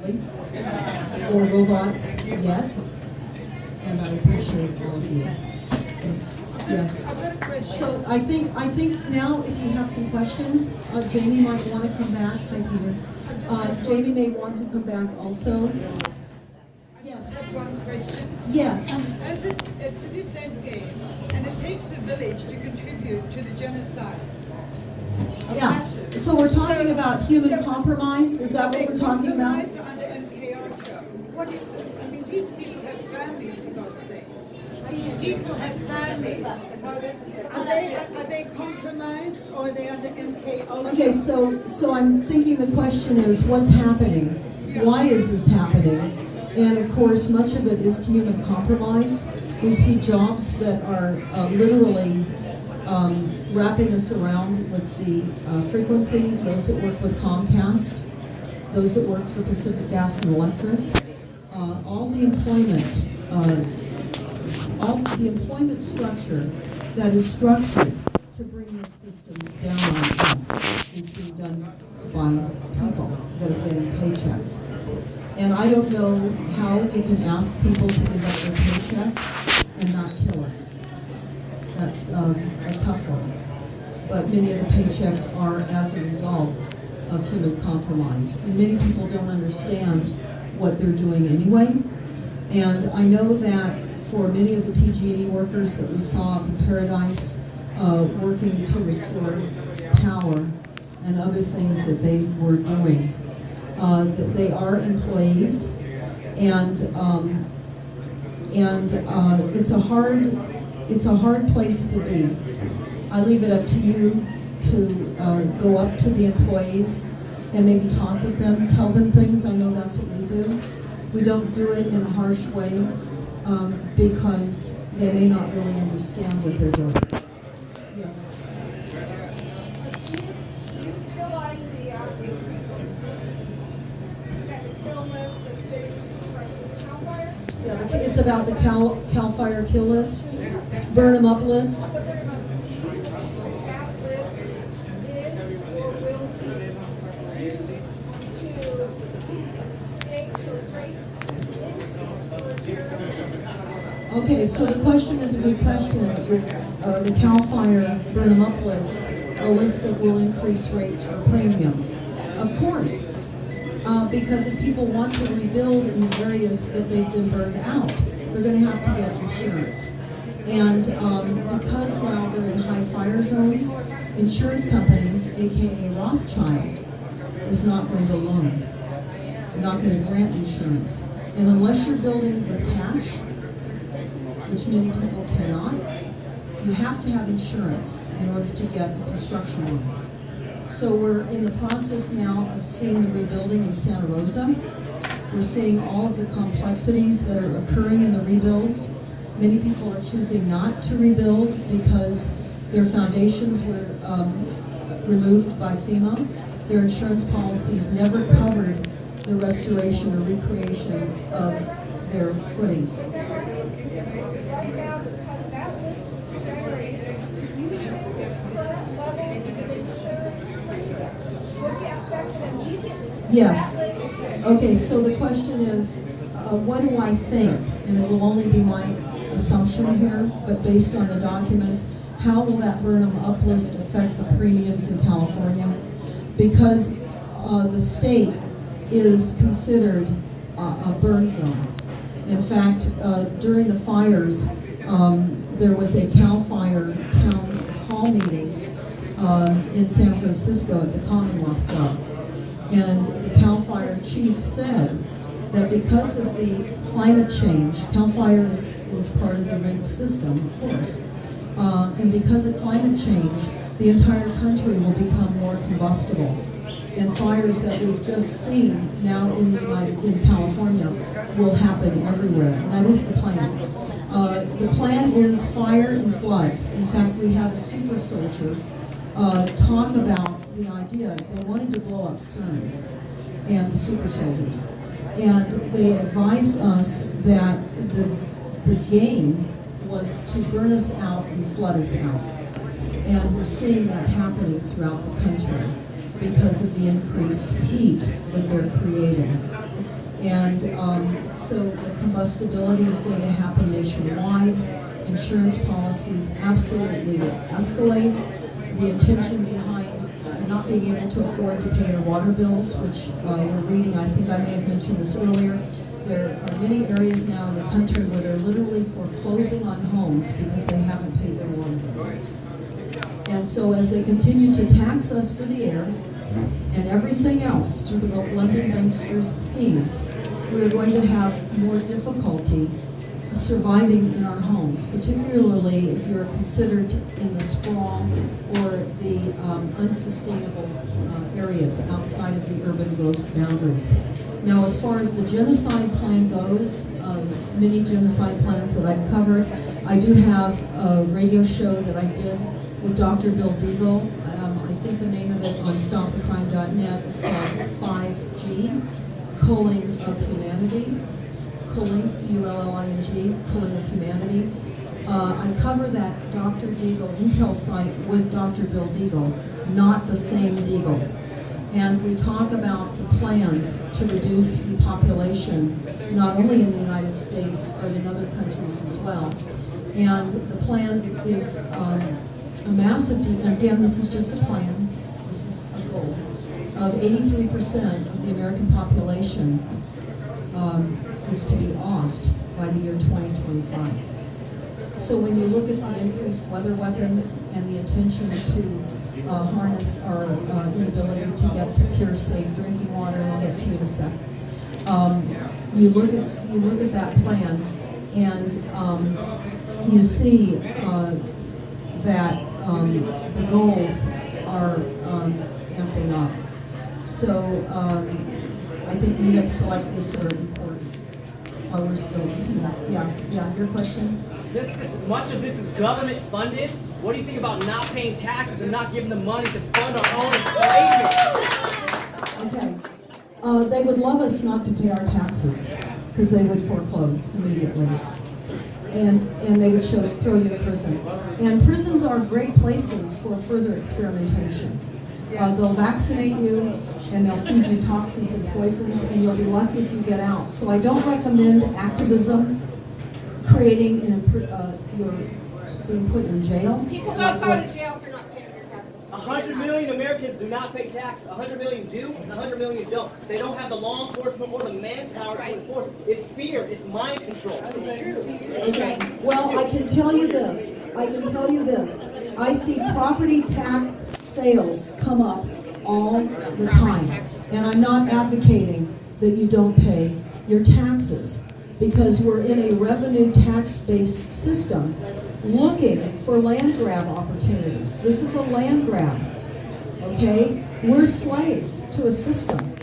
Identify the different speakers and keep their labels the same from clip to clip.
Speaker 1: or robots yet, and I appreciate all of you. Yes. So I think now if you have some questions, Jamie might want to come back. Hi, Peter. Jamie may want to come back also. Yes.
Speaker 2: I have one question.
Speaker 1: Yes.
Speaker 2: As it for this end game, and it takes a village to contribute to the genocide.
Speaker 1: Yeah.
Speaker 2: Massive.
Speaker 1: So we're talking about human compromise. Is that what we're talking about?
Speaker 2: Compromise under MKR term. What is it? I mean, these people have families, for God's sake. These people have families. Are they compromised or are they under MKO?
Speaker 1: Okay, so I'm thinking the question is what's happening? Why is this happening? And of course, much of it is human compromise. We see jobs that are literally wrapping us around with the frequencies, those that work with Comcast, those that work for Pacific Gas and Electric, all the employment structure that is structured to bring this system down on us is being done by people that are getting paychecks. And I don't know how you can ask people to give up their paycheck and not kill us. That's a tough one. But many of the paychecks are as a result of human compromise. And many people don't understand what they're doing anyway. And I know that for many of the PG&E workers that we saw up in Paradise working to restore power and other things that they were doing, that they are employees, and it's a hard place to be. I leave it up to you to go up to the employees and maybe talk with them, tell them things. I know that's what we do. We don't do it in a harsh way because they may not really understand what they're doing. Yes. Yeah, it's about the CAL FIRE kill list, burn them up list. Okay, so the question is a good question. Is the CAL FIRE burn them up list a list that will increase rates for premiums? Of course. Because if people want to rebuild in the areas that they've been burned out, they're going to have to get insurance. And because now they're in high fire zones, insurance companies, aka Rothschild, is not going to loan. They're not going to grant insurance. And unless you're building with cash, which many people cannot, you have to have insurance in order to get a construction loan. So we're in the process now of seeing the rebuilding in Santa Rosa. We're seeing all of the complexities that are occurring in the rebuilds. Many people are choosing not to rebuild because their foundations were removed by FEMA. Their insurance policies never covered the restoration or recreation of their footings. Yes. Okay, so the question is, what do I think? And it will only be my assumption here, but based on the documents, how will that Burnham uplist affect the premiums in California? Because the state is considered a burn zone. In fact, during the fires, there was a CAL FIRE town hall meeting in San Francisco at the Commonwealth Club. And the CAL FIRE chief said that because of the climate change, CAL FIRE is part of the rigged system, of course, and because of climate change, the entire country will become more combustible. And fires that we've just seen now in California will happen everywhere. And that is the plan. The plan is fire and floods. In fact, we had a super soldier talk about the idea. They wanted to blow up CERN and the super soldiers. And they advised us that the game was to burn us out and flood us out. And we're seeing that happening throughout the country because of the increased heat that they're creating. And so the combustibility is going to happen nationwide. Insurance policies absolutely will escalate. The intention behind not being able to afford to pay your water bills, which we're reading, I think I may have mentioned this earlier, there are many areas now in the country where they're literally foreclosing on homes because they haven't paid their water bills. And so as they continue to tax us for the air and everything else through the London banksters' schemes, we're going to have more difficulty surviving in our homes, particularly if you're considered in the sprawl or the unsustainable areas outside of the urban growth boundaries. Now, as far as the genocide plan goes, many genocide plans that I've covered, I do have a radio show that I did with Dr. Bill Deagle. I think the name of it on stopthecrime.net is called 5G, Culling of Humanity. Culling, C-U-L-L-I-N-G, Culling of Humanity. I cover that Dr. Deagle Intel site with Dr. Bill Deagle, not the same Deagle. And we talk about the plans to reduce the population, not only in the United States, but in other countries as well. And the plan is a massive, and again, this is just a plan, this is a goal, of 83% of the American population is to be offed by the year 2025. So when you look at the increased weather weapons and the intention to harness our inability to get to pure, safe drinking water, and I'll get to you in a sec. You look at that plan, and you see that the goals are amping up. So I think meetups like this are important. While we're still, yeah, your question?
Speaker 3: Since much of this is government funded, what do you think about not paying taxes and not giving the money to fund our own enslavement?
Speaker 1: Okay. They would love us not to pay our taxes because they would foreclose immediately. And they would throw you to prison. And prisons are great places for further experimentation. They'll vaccinate you, and they'll feed you toxins and poisons, and you'll be lucky if you get out. So I don't recommend activism, creating you're being put in jail.
Speaker 4: People don't go to jail for not paying their taxes.
Speaker 3: 100 million Americans do not pay tax. 100 million do, and 100 million don't. They don't have the law enforcement or the manpower to enforce it. It's fear. It's mind control.
Speaker 1: Okay. Well, I can tell you this. I see property tax sales come up all the time. And I'm not advocating that you don't pay your taxes, because we're in a revenue tax-based system looking for land grab opportunities. This is a land grab, okay? We're slaves to a system.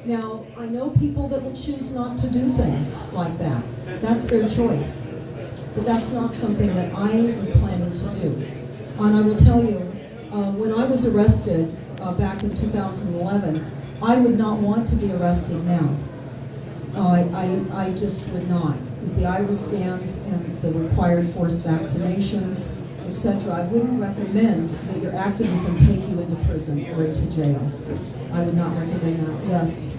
Speaker 1: Now, I know people that will choose not to do things like that. That's their choice. But that's not something that I am planning to do. And I will tell you, when I was arrested back in 2011, I would not want to be arrested now. I just would not. With the iris scans and the required forced vaccinations, etc., I wouldn't recommend that your activism take you into prison or into jail. I would not recommend that. Yes?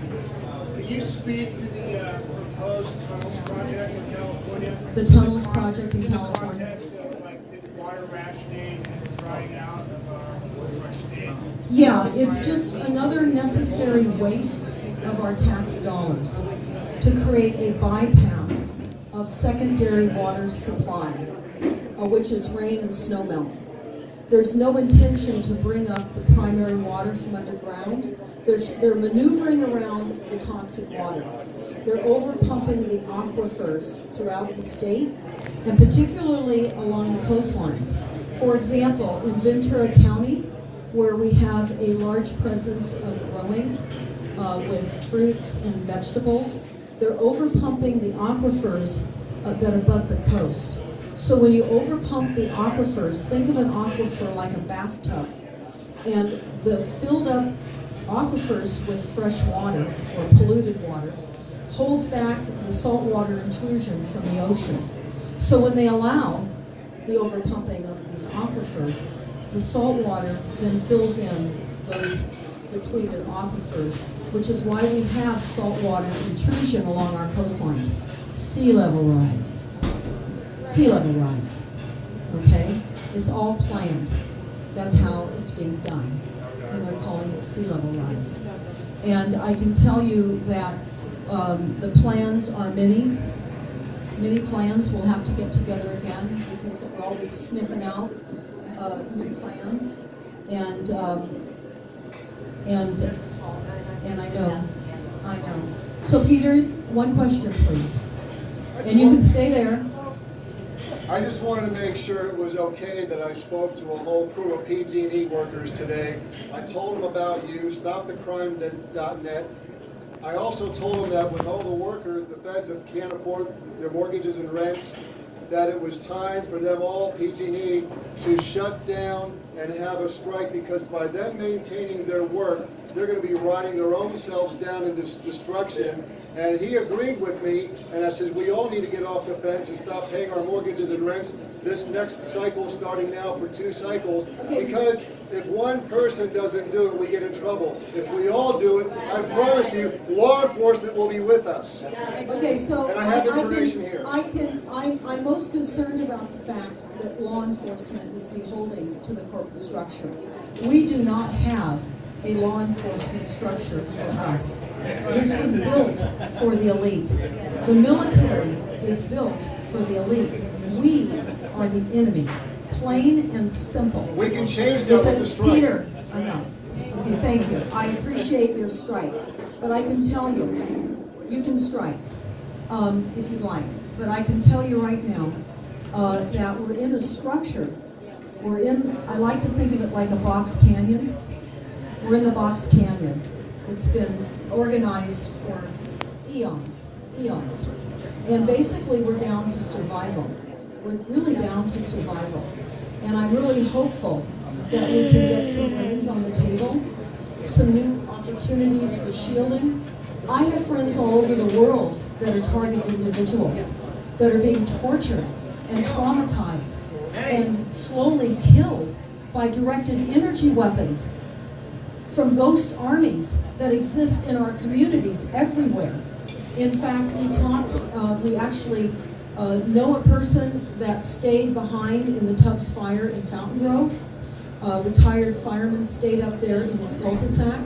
Speaker 5: Could you speak to the proposed tunnels project in California?
Speaker 1: The tunnels project in California.
Speaker 5: Like water rationing and drying out of our state.
Speaker 1: Yeah, it's just another necessary waste of our tax dollars to create a bypass of secondary water supply, which is rain and snowmelt. There's no intention to bring up the primary water from underground. They're maneuvering around the toxic water. They're overpumping the aquifers throughout the state, and particularly along the coastlines. For example, in Ventura County, where we have a large presence of growing with fruits and vegetables, they're overpumping the aquifers that abut the coast. So when you overpump the aquifers, think of an aquifer like a bathtub, and the filled up aquifers with fresh water or polluted water holds back the saltwater intrusion from the ocean. So when they allow the overpumping of these aquifers, the salt water then fills in those depleted aquifers which is why we have saltwater intrusion along our coastlines. Sea level rise. Sea level rise. Okay? It's all planned. That's how it's being done. And they're calling it sea level rise. And I can tell you that the plans are many. Many plans. We'll have to get together again because we're always sniffing out new plans. And I know. So Peter, one question, please. And you can stay there.
Speaker 5: I just wanted to make sure it was okay that I spoke to a whole crew of PG&E workers today. I told them about you, stopthecrime.net. I also told them that with all the workers, the feds that can't afford their mortgages and rents, that it was time for them all, PG&E, to shut down and have a strike, because by them maintaining their work, they're going to be riding their own selves down into destruction. And he agreed with me, and I said, we all need to get off the fence and stop paying our mortgages and rents this next cycle, starting now for 2 cycles, because if one person doesn't do it, we get in trouble. If we all do it, I promise you, law enforcement will be with us.
Speaker 1: Okay, so
Speaker 5: And I have information here.
Speaker 1: I'm most concerned about the fact that law enforcement is beholden to the corporate structure. We do not have a law enforcement structure for us. This was built for the elite. The military is built for the elite. We are the enemy, plain and simple.
Speaker 5: We can change that with the strike.
Speaker 1: Peter, enough. Okay, thank you. I appreciate your strike, but I can tell you, you can strike if you'd like. But I can tell you right now that we're in a structure. I like to think of it like a box canyon. We're in the box canyon. It's been organized for eons. And basically we're down to survival. We're really down to survival. And I'm really hopeful that we can get some things on the table, some new opportunities for shielding. I have friends all over the world that are targeted individuals, that are being tortured and traumatized and slowly killed by directed energy weapons from ghost armies that exist in our communities everywhere. In fact, we actually know a person that stayed behind in the Tubbs fire in Fountain Grove. Retired fireman stayed up there in his cul-de-sac.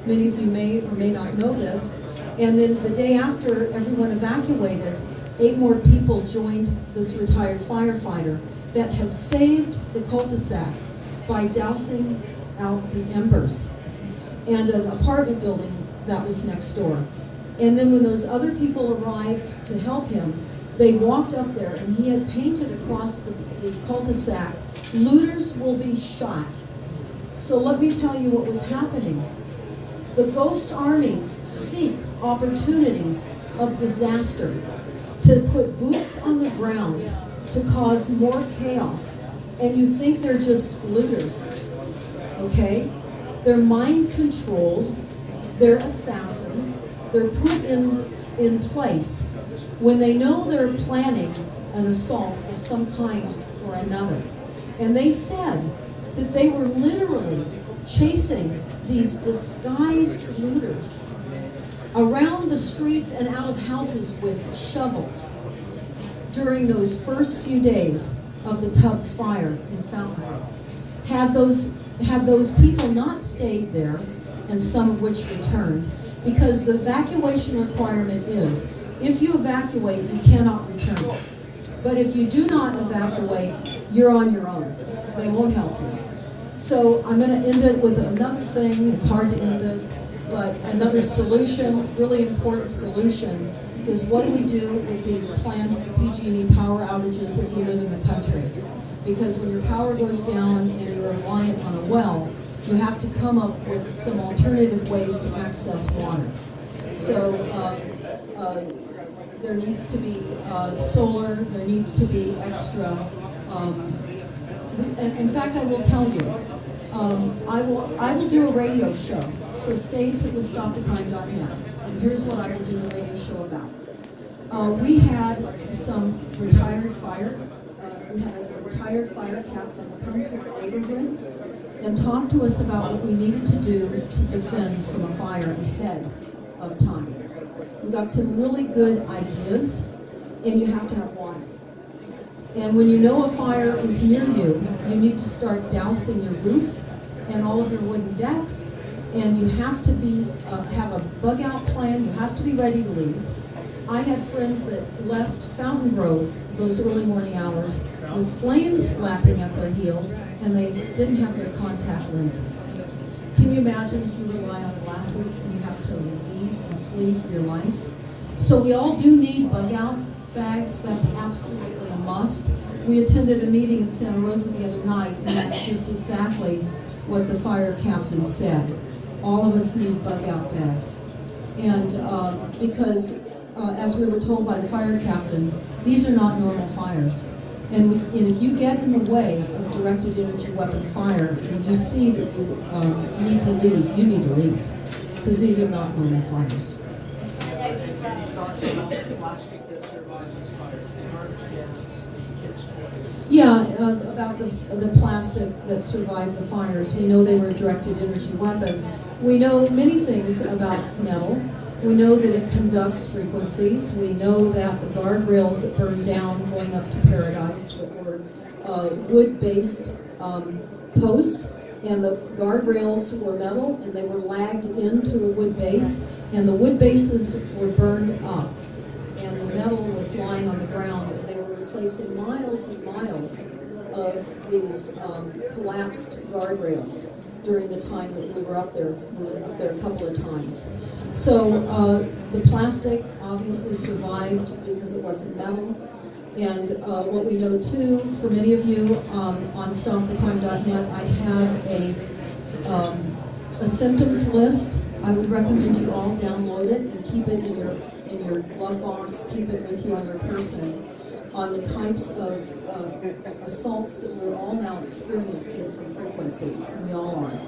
Speaker 1: Many of you may or may not know this. And then the day after everyone evacuated, 8 more people joined this retired firefighter that had saved the cul-de-sac by dousing out the embers, and an apartment building that was next door. And then when those other people arrived to help him, they walked up there and he had painted across the cul-de-sac, "Looters will be shot." So let me tell you what was happening. The ghost armies seek opportunities of disaster to put boots on the ground, to cause more chaos. And you think they're just looters, okay? They're mind controlled, they're assassins, they're put in place when they know they're planning an assault of some kind or another. And they said that they were literally chasing these disguised looters around the streets and out of houses with shovels during those first few days of the Tubbs fire in Fountain Grove. Had those people not stayed there, and some of which returned, because the evacuation requirement is, if you evacuate, you cannot return. But if you do not evacuate, you're on your own. They won't help you. So I'm going to end it with another thing. It's hard to end this, but another solution, really important solution, is what do we do with these planned PG&E power outages if you live in the country? Because when your power goes down and you're reliant on a well, you have to come up with some alternative ways to access water. So there needs to be solar, there needs to be extra, and in fact I will tell you, I will do a radio show, so stay to stopthecrime.net, and here's what I will do the radio show about. We had some retired fire, we had a retired fire captain come to our neighborhood and talked to us about what we needed to do to defend from a fire ahead of time. We got some really good ideas, and you have to have water. And when you know a fire is near you, you need to start dousing your roof and all of your wooden decks, and you have to have a bug out plan. You have to be ready to leave. I had friends that left Fountain Grove those early morning hours with flames lapping at their heels, and they didn't have their contact lenses. Can you imagine if you rely on glasses and you have to leave and flee for your life? So we all do need bug out bags. That's absolutely a must. We attended a meeting in Santa Rosa the other night, and that's just exactly what the fire captain said. All of us need bug out bags. And because as we were told by the fire captain, these are not normal fires. And if you get in the way of directed energy weapon fire, and you see that you need to leave, you need to leave. Because these are not normal fires. Yeah, about the plastic that survived the fires. We know they were directed energy weapons. We know many things about metal. We know that it conducts frequencies. We know that the guardrails that burned down going up to Paradise that were wood-based posts, and the guardrails were metal, and they were lagged into the wood base, and the wood bases were burned up, and the metal was lying on the ground. And they were replacing miles and miles of these collapsed guardrails during the time that we were up there. We were up there a couple of times. So the plastic obviously survived because it wasn't metal. And what we know too, for many of you on stopthecrime.net, I have a symptoms list. I would recommend you all download it and keep it in your glove box, keep it with you on your person, on the types of assaults that we're all now experiencing from frequencies, and we all are.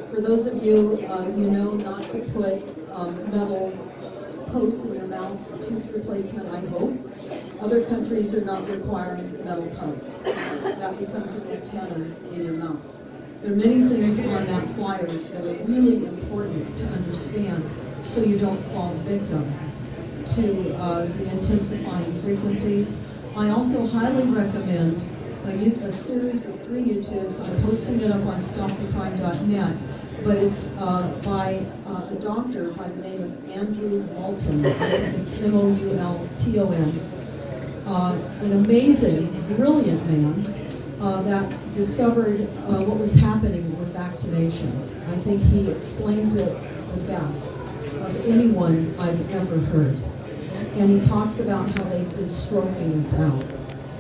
Speaker 1: For those of you, you know not to put metal posts in your mouth for tooth replacement, I hope. Other countries are not requiring metal posts. That becomes an antenna in your mouth. There are many things on that flyer that are really important to understand so you don't fall victim to the intensifying frequencies. I also highly recommend a series of 3 YouTubes. I'm posting it up on stopthecrime.net, but it's by a doctor by the name of Andrew Moulton. I think it's Moulton. An amazing, brilliant man that discovered what was happening with vaccinations. I think he explains it the best of anyone I've ever heard. And he talks about how they've been stroking this out,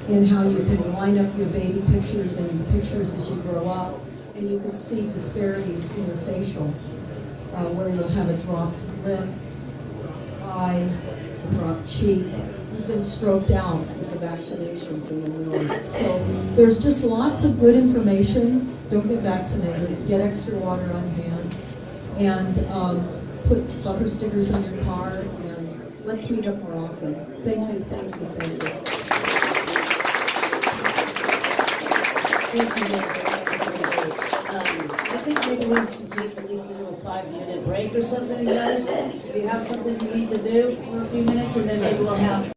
Speaker 1: and how you can line up your baby pictures and pictures as you grow up, and you can see disparities in your facial, where you'll have a dropped lip, eye, a dropped cheek. You've been stroked out with the vaccinations in the north. So there's just lots of good information. Don't get vaccinated. Get extra water on hand, and put bumper stickers on your car. And let's meet up more often. Thank you. Thank you. Thank you.
Speaker 6: Thank you, Debra. I think maybe we should take at least a little 5-minute break or something, guys. If you have something you need to do for a few minutes, and then maybe we'll have